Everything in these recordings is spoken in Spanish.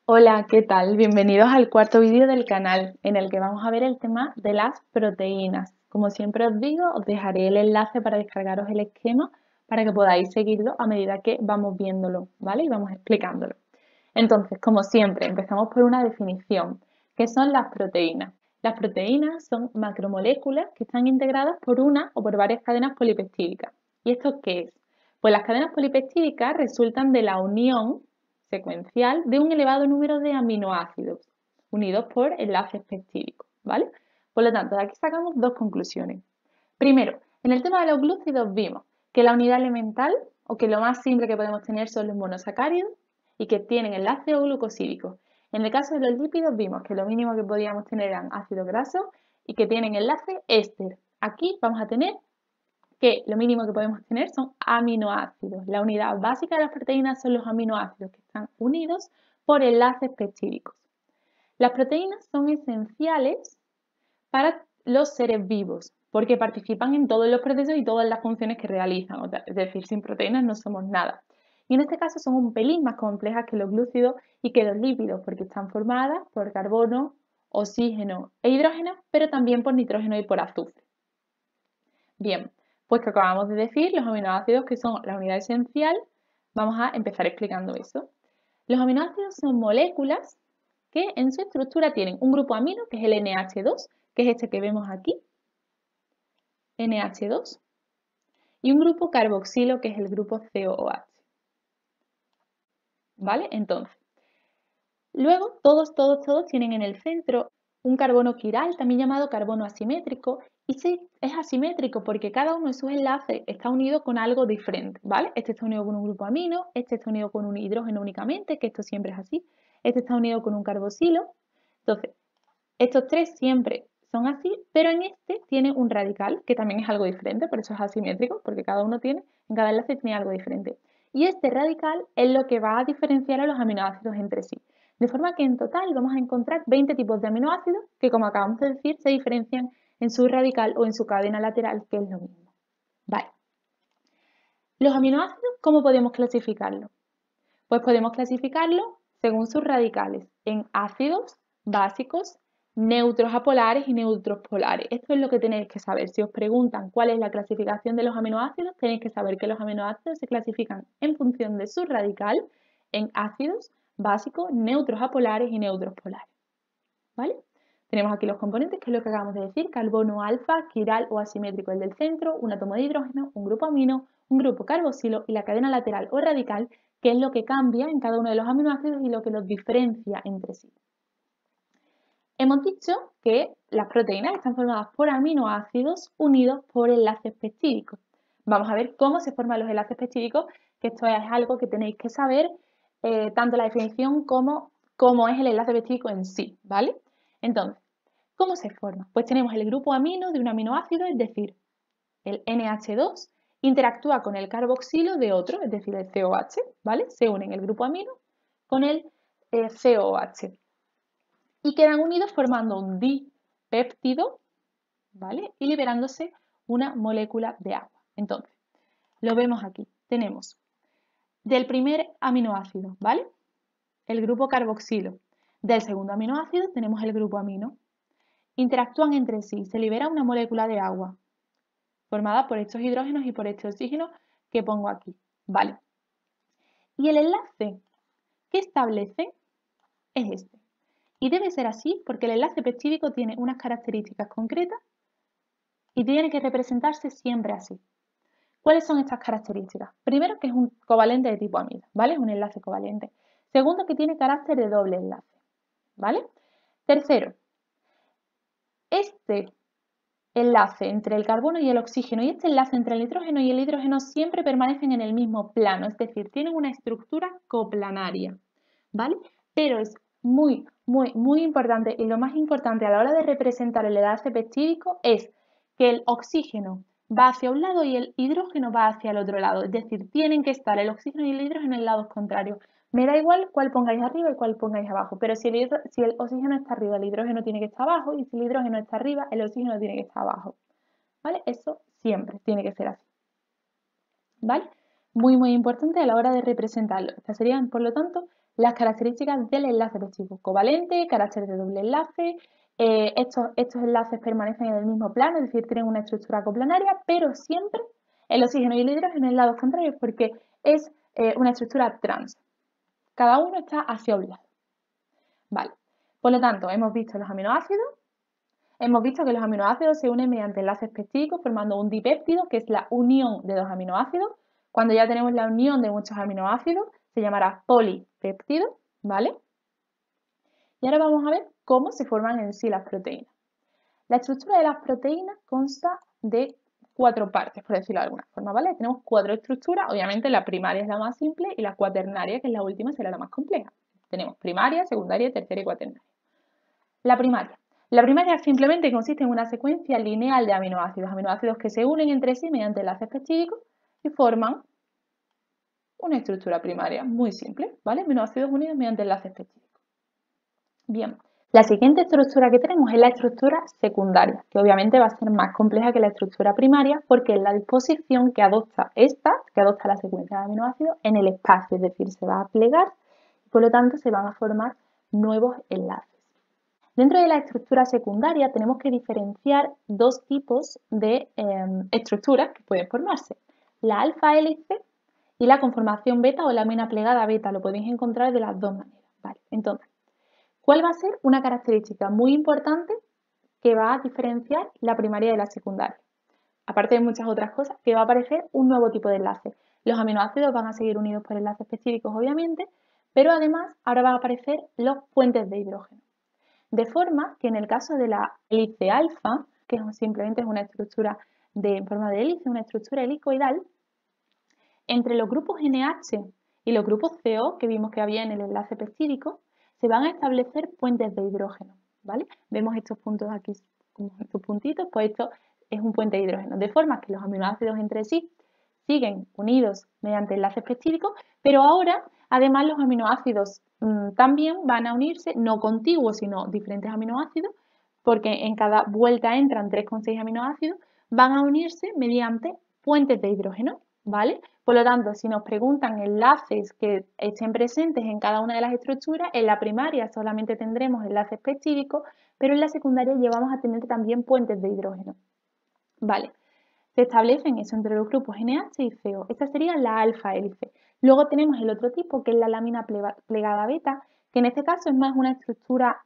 Hola, ¿qué tal? Bienvenidos al cuarto vídeo del canal en el que vamos a ver el tema de las proteínas. Como siempre os digo, os dejaré el enlace para descargaros el esquema para que podáis seguirlo a medida que vamos viéndolo, ¿vale? Y vamos explicándolo. Entonces, como siempre, empezamos por una definición. ¿Qué son las proteínas? Las proteínas son macromoléculas que están integradas por una o por varias cadenas polipeptídicas. ¿Y esto qué es? Pues las cadenas polipeptídicas resultan de la unión secuencial de un elevado número de aminoácidos unidos por enlaces peptídicos, ¿vale? Por lo tanto, de aquí sacamos dos conclusiones. Primero, en el tema de los glúcidos vimos que la unidad elemental, o que lo más simple que podemos tener son los monosacáridos y que tienen enlace glucosílico. En el caso de los lípidos vimos que lo mínimo que podíamos tener eran ácidos grasos y que tienen enlace éster. Aquí vamos a tener que lo mínimo que podemos tener son aminoácidos. La unidad básica de las proteínas son los aminoácidos que están unidos por enlaces peptídicos. Las proteínas son esenciales para los seres vivos porque participan en todos los procesos y todas las funciones que realizan. Es decir, sin proteínas no somos nada. Y en este caso son un pelín más complejas que los glúcidos y que los lípidos porque están formadas por carbono, oxígeno e hidrógeno, pero también por nitrógeno y por azufre. Bien, pues que acabamos de decir, los aminoácidos que son la unidad esencial, vamos a empezar explicando eso. Los aminoácidos son moléculas que en su estructura tienen un grupo amino, que es el NH2, que es este que vemos aquí, NH2, y un grupo carboxilo, que es el grupo COOH. ¿Vale? Entonces, luego todos tienen en el centro un carbono quiral, también llamado carbono asimétrico, y es asimétrico porque cada uno de sus enlaces está unido con algo diferente, ¿vale? Este está unido con un grupo amino, este está unido con un hidrógeno únicamente, que esto siempre es así, este está unido con un carboxilo. Entonces, estos tres siempre son así, pero en este tiene un radical, que también es algo diferente, por eso es asimétrico, porque cada uno tiene, en cada enlace tiene algo diferente. Y este radical es lo que va a diferenciar a los aminoácidos entre sí. De forma que en total vamos a encontrar 20 tipos de aminoácidos que, como acabamos de decir, se diferencian en su radical o en su cadena lateral, que es lo mismo. Vale. Los aminoácidos, ¿cómo podemos clasificarlos? Pues podemos clasificarlos según sus radicales, en ácidos, básicos, neutros apolares y neutros polares. Esto es lo que tenéis que saber. Si os preguntan cuál es la clasificación de los aminoácidos, tenéis que saber que los aminoácidos se clasifican en función de su radical en ácidos, básicos, neutros apolares y neutros polares. ¿Vale? Tenemos aquí los componentes, que es lo que acabamos de decir: carbono alfa, quiral o asimétrico el del centro, un átomo de hidrógeno, un grupo amino, un grupo carboxilo y la cadena lateral o radical, que es lo que cambia en cada uno de los aminoácidos y lo que los diferencia entre sí. Hemos dicho que las proteínas están formadas por aminoácidos unidos por enlaces peptídicos. Vamos a ver cómo se forman los enlaces peptídicos, que esto es algo que tenéis que saber, tanto la definición como cómo es el enlace peptídico en sí, ¿vale? Entonces, ¿cómo se forma? Pues tenemos el grupo amino de un aminoácido, es decir, el NH2, interactúa con el carboxilo de otro, es decir, el COH, ¿vale? Se unen el grupo amino con el COH y quedan unidos formando un dipéptido, ¿vale? Y liberándose una molécula de agua. Entonces, lo vemos aquí. Tenemos del primer aminoácido, ¿vale? El grupo carboxilo. Del segundo aminoácido tenemos el grupo amino. Interactúan entre sí, se libera una molécula de agua formada por estos hidrógenos y por este oxígeno que pongo aquí, ¿vale? Y el enlace que establece es este. Y debe ser así porque el enlace peptídico tiene unas características concretas y tiene que representarse siempre así. ¿Cuáles son estas características? Primero, que es un covalente de tipo amida, ¿vale? Es un enlace covalente. Segundo, que tiene carácter de doble enlace, ¿vale? Tercero, este enlace entre el carbono y el oxígeno y este enlace entre el nitrógeno y el hidrógeno siempre permanecen en el mismo plano, es decir, tienen una estructura coplanaria, ¿vale? Pero es muy importante, y lo más importante a la hora de representar el enlace peptídico es que el oxígeno va hacia un lado y el hidrógeno va hacia el otro lado, es decir, tienen que estar el oxígeno y el hidrógeno en lados contrarios. Me da igual cuál pongáis arriba y cuál pongáis abajo, pero si el oxígeno está arriba, el hidrógeno tiene que estar abajo, y si el hidrógeno está arriba, el oxígeno tiene que estar abajo. ¿Vale? Eso siempre tiene que ser así. ¿Vale? muy importante a la hora de representarlo. Estas serían, por lo tanto, las características del enlace peptídico: covalente, carácter de doble enlace. Estos enlaces permanecen en el mismo plano, es decir, tienen una estructura coplanaria, pero siempre el oxígeno y el hidrógeno en lados contrarios porque es una estructura trans. Cada uno está hacia un lado. Vale. Por lo tanto, hemos visto los aminoácidos. Hemos visto que los aminoácidos se unen mediante enlaces peptídicos formando un dipéptido, que es la unión de dos aminoácidos. Cuando ya tenemos la unión de muchos aminoácidos, se llamará polipéptido, ¿vale? Y ahora vamos a ver cómo se forman en sí las proteínas. La estructura de las proteínas consta de 4 partes, por decirlo de alguna forma, ¿vale? Tenemos 4 estructuras, obviamente la primaria es la más simple y la cuaternaria, que es la última, será la más compleja. Tenemos primaria, secundaria, terciaria y cuaternaria. La primaria. La primaria simplemente consiste en una secuencia lineal de aminoácidos que se unen entre sí mediante enlaces peptídicos y forman una estructura primaria muy simple, ¿vale? Aminoácidos unidos mediante enlaces peptídicos. Bien, la siguiente estructura que tenemos es la estructura secundaria, que obviamente va a ser más compleja que la estructura primaria porque es la disposición que adopta la secuencia de aminoácidos en el espacio, es decir, se va a plegar y por lo tanto se van a formar nuevos enlaces. Dentro de la estructura secundaria tenemos que diferenciar dos tipos de estructuras que pueden formarse, la alfa hélice y la conformación beta o lámina plegada beta, lo podéis encontrar de las dos maneras. Vale, entonces, ¿cuál va a ser una característica muy importante que va a diferenciar la primaria de la secundaria? Aparte de muchas otras cosas, que va a aparecer un nuevo tipo de enlace. Los aminoácidos van a seguir unidos por enlaces específicos, obviamente, pero además ahora van a aparecer los puentes de hidrógeno. De forma que en el caso de la hélice alfa, que simplemente es una estructura en forma de hélice, una estructura helicoidal, entre los grupos NH y los grupos CO que vimos que había en el enlace peptídico, se van a establecer puentes de hidrógeno, ¿vale? Vemos estos puntos aquí, como estos puntitos, pues esto es un puente de hidrógeno, de forma que los aminoácidos entre sí siguen unidos mediante enlaces peptídicos, pero ahora además los aminoácidos también van a unirse, no contiguos, sino diferentes aminoácidos, porque en cada vuelta entran 3,6 aminoácidos, van a unirse mediante puentes de hidrógeno, ¿vale? Por lo tanto, si nos preguntan enlaces que estén presentes en cada una de las estructuras, en la primaria solamente tendremos enlaces peptídicos, pero en la secundaria llevamos a tener también puentes de hidrógeno, ¿vale? Se establecen eso entre los grupos NH y CO. Esta sería la alfa hélice. Luego tenemos el otro tipo, que es la lámina plegada beta, que en este caso es más una estructura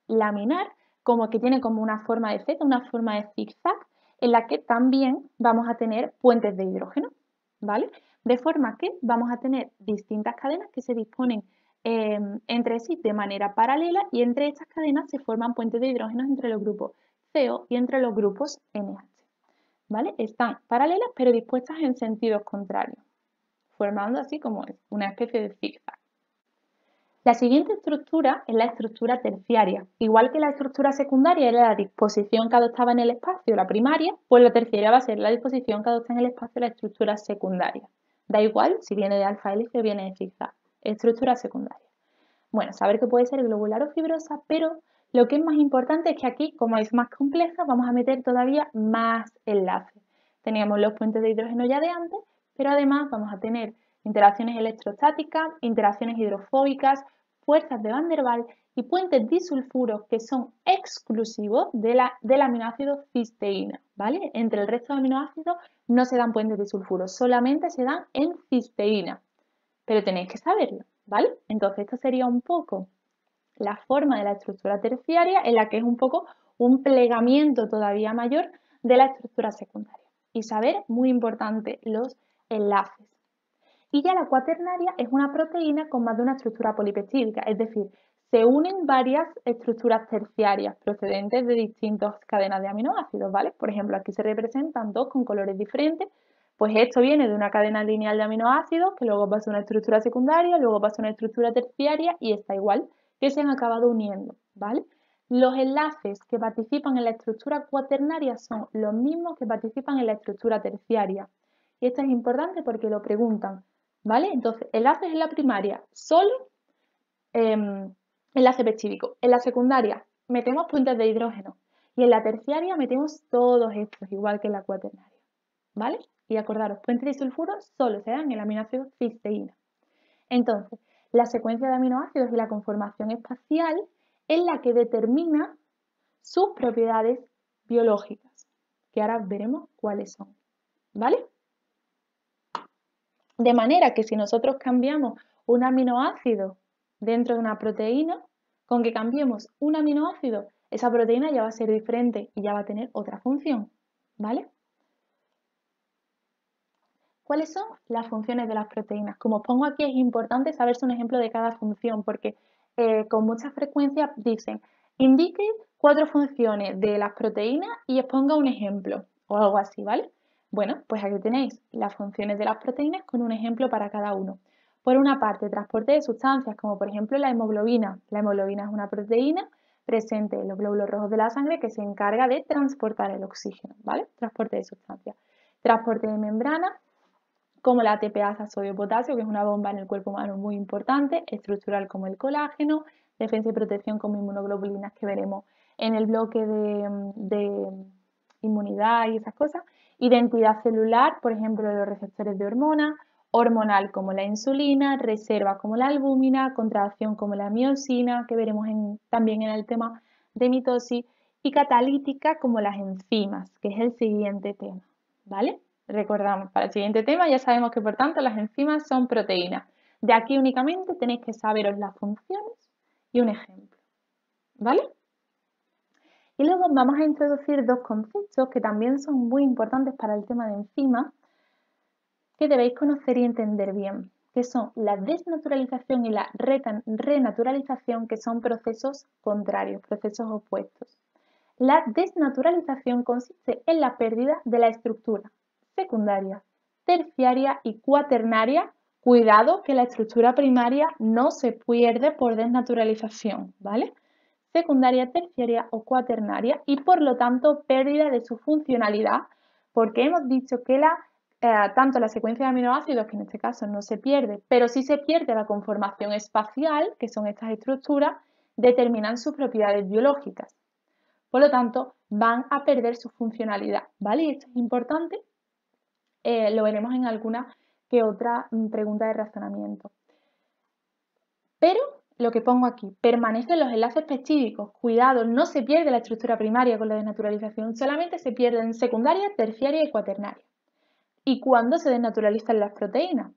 laminar, como que tiene como una forma de Z, una forma de zigzag, en la que también vamos a tener puentes de hidrógeno, ¿vale? De forma que vamos a tener distintas cadenas que se disponen entre sí de manera paralela y entre estas cadenas se forman puentes de hidrógeno entre los grupos CO y entre los grupos NH. ¿Vale? Están paralelas pero dispuestas en sentidos contrarios, formando así como una especie de zigzag. La siguiente estructura es la estructura terciaria. Igual que la estructura secundaria era la disposición que adoptaba en el espacio la primaria, pues la terciaria va a ser la disposición que adopta en el espacio la estructura secundaria. Da igual si viene de alfa hélice o viene de zigzag. Estructura secundaria. Bueno, saber que puede ser globular o fibrosa, pero lo que es más importante es que aquí, como es más compleja, vamos a meter todavía más enlaces. Teníamos los puentes de hidrógeno ya de antes, pero además vamos a tener interacciones electrostáticas, interacciones hidrofóbicas, fuerzas de Van der Waals y puentes disulfuros que son exclusivos del aminoácido cisteína, ¿vale? Entre el resto de aminoácidos no se dan puentes disulfuros, solamente se dan en cisteína, pero tenéis que saberlo, ¿vale? Entonces esto sería un poco la forma de la estructura terciaria en la que es un poco un plegamiento todavía mayor de la estructura secundaria. Y saber, muy importante, los enlaces. Y ya la cuaternaria es una proteína con más de una estructura polipeptídica, es decir, se unen varias estructuras terciarias procedentes de distintas cadenas de aminoácidos, ¿vale? Por ejemplo, aquí se representan dos con colores diferentes, pues esto viene de una cadena lineal de aminoácidos que luego pasa a una estructura secundaria, luego pasa a una estructura terciaria y está igual, que se han acabado uniendo, ¿vale? Los enlaces que participan en la estructura cuaternaria son los mismos que participan en la estructura terciaria. Y esto es importante porque lo preguntan, ¿vale? Entonces, enlaces en la primaria, solo enlace peptídico. En la secundaria metemos puentes de hidrógeno y en la terciaria metemos todos estos, igual que en la cuaternaria, ¿vale? Y acordaros, puentes disulfuros solo se dan en el aminoácido cisteína. Entonces, la secuencia de aminoácidos y la conformación espacial es la que determina sus propiedades biológicas, que ahora veremos cuáles son, ¿vale? De manera que si nosotros cambiamos un aminoácido dentro de una proteína, con que cambiemos un aminoácido, esa proteína ya va a ser diferente y ya va a tener otra función, ¿vale? ¿Cuáles son las funciones de las proteínas? Como os pongo aquí, es importante saberse un ejemplo de cada función, porque con mucha frecuencia dicen, indique 4 funciones de las proteínas y exponga un ejemplo, o algo así, ¿vale? Bueno, pues aquí tenéis las funciones de las proteínas con un ejemplo para cada uno. Por una parte, transporte de sustancias, como por ejemplo la hemoglobina. La hemoglobina es una proteína presente en los glóbulos rojos de la sangre que se encarga de transportar el oxígeno, ¿vale? Transporte de sustancias. Transporte de membrana, como la ATPasa sodio-potasio, que es una bomba en el cuerpo humano muy importante, estructural como el colágeno, defensa y protección como inmunoglobulinas que veremos en el bloque de inmunidad y esas cosas, identidad celular, por ejemplo, los receptores de hormonas, hormonal como la insulina, reserva como la albúmina, contracción como la miosina, que veremos también en el tema de mitosis, y catalítica como las enzimas, que es el siguiente tema, ¿vale? Recordamos, para el siguiente tema ya sabemos que por tanto las enzimas son proteínas. De aquí únicamente tenéis que saberos las funciones y un ejemplo, ¿vale? Y luego vamos a introducir dos conceptos que también son muy importantes para el tema de enzimas, que debéis conocer y entender bien, que son la desnaturalización y la renaturalización, que son procesos contrarios, procesos opuestos. La desnaturalización consiste en la pérdida de la estructura secundaria, terciaria y cuaternaria. Cuidado que la estructura primaria no se pierde por desnaturalización, ¿vale? Secundaria, terciaria o cuaternaria y por lo tanto pérdida de su funcionalidad, porque hemos dicho que tanto la secuencia de aminoácidos, que en este caso no se pierde, pero sí se pierde la conformación espacial, que son estas estructuras, determinan sus propiedades biológicas. Por lo tanto, van a perder su funcionalidad, ¿vale? Y esto es importante, lo veremos en alguna que otra pregunta de razonamiento. Pero lo que pongo aquí, permanecen los enlaces peptídicos. Cuidado, no se pierde la estructura primaria con la desnaturalización, solamente se pierden secundaria, terciaria y cuaternaria. ¿Y cuándo se desnaturalizan las proteínas?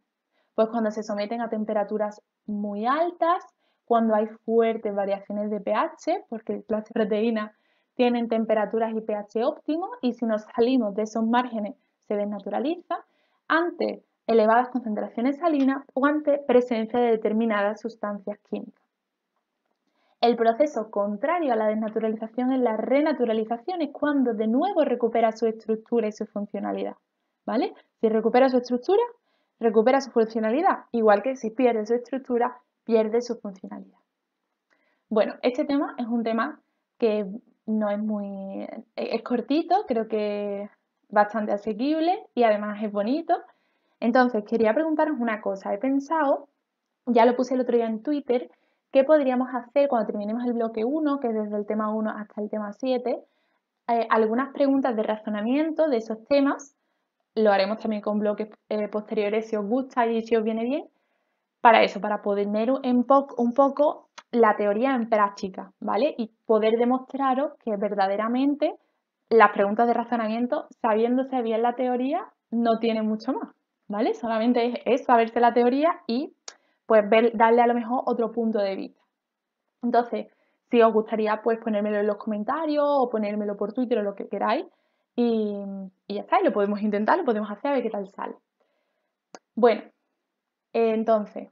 Pues cuando se someten a temperaturas muy altas, cuando hay fuertes variaciones de pH, porque las proteínas tienen temperaturas y pH óptimos, y si nos salimos de esos márgenes se desnaturaliza, ante elevadas concentraciones salinas o ante presencia de determinadas sustancias químicas. El proceso contrario a la desnaturalización es la renaturalización, es cuando de nuevo recupera su estructura y su funcionalidad, ¿vale? Si recupera su estructura, recupera su funcionalidad, igual que si pierde su estructura, pierde su funcionalidad. Bueno, este tema es un tema que no es muy... es cortito, creo que bastante asequible y además es bonito. Entonces, quería preguntaros una cosa. He pensado, ya lo puse el otro día en Twitter, ¿qué podríamos hacer cuando terminemos el bloque 1, que es desde el tema 1 hasta el tema 7? Algunas preguntas de razonamiento de esos temas. Lo haremos también con bloques posteriores si os gusta y si os viene bien. Para eso, para poner un poco la teoría en práctica, ¿vale? Y poder demostraros que verdaderamente las preguntas de razonamiento, sabiéndose bien la teoría, no tienen mucho más, ¿vale? Solamente es saberse la teoría y pues darle a lo mejor otro punto de vista. Entonces, si os gustaría, pues ponérmelo en los comentarios o ponérmelo por Twitter o lo que queráis y ya está, y lo podemos intentar, lo podemos hacer a ver qué tal sale. Bueno, entonces,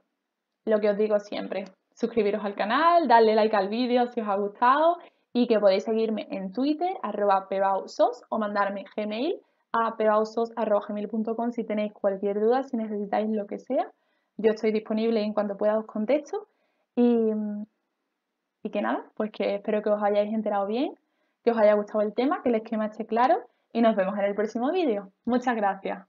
lo que os digo siempre, suscribiros al canal, darle like al vídeo si os ha gustado y que podéis seguirme en Twitter, @pebausos, o mandarme Gmail a pebausos@gmail.com si tenéis cualquier duda, si necesitáis lo que sea. Yo estoy disponible y en cuanto pueda os contesto. Y que nada, pues que espero que os hayáis enterado bien, que os haya gustado el tema, que el esquema esté claro y nos vemos en el próximo vídeo. Muchas gracias.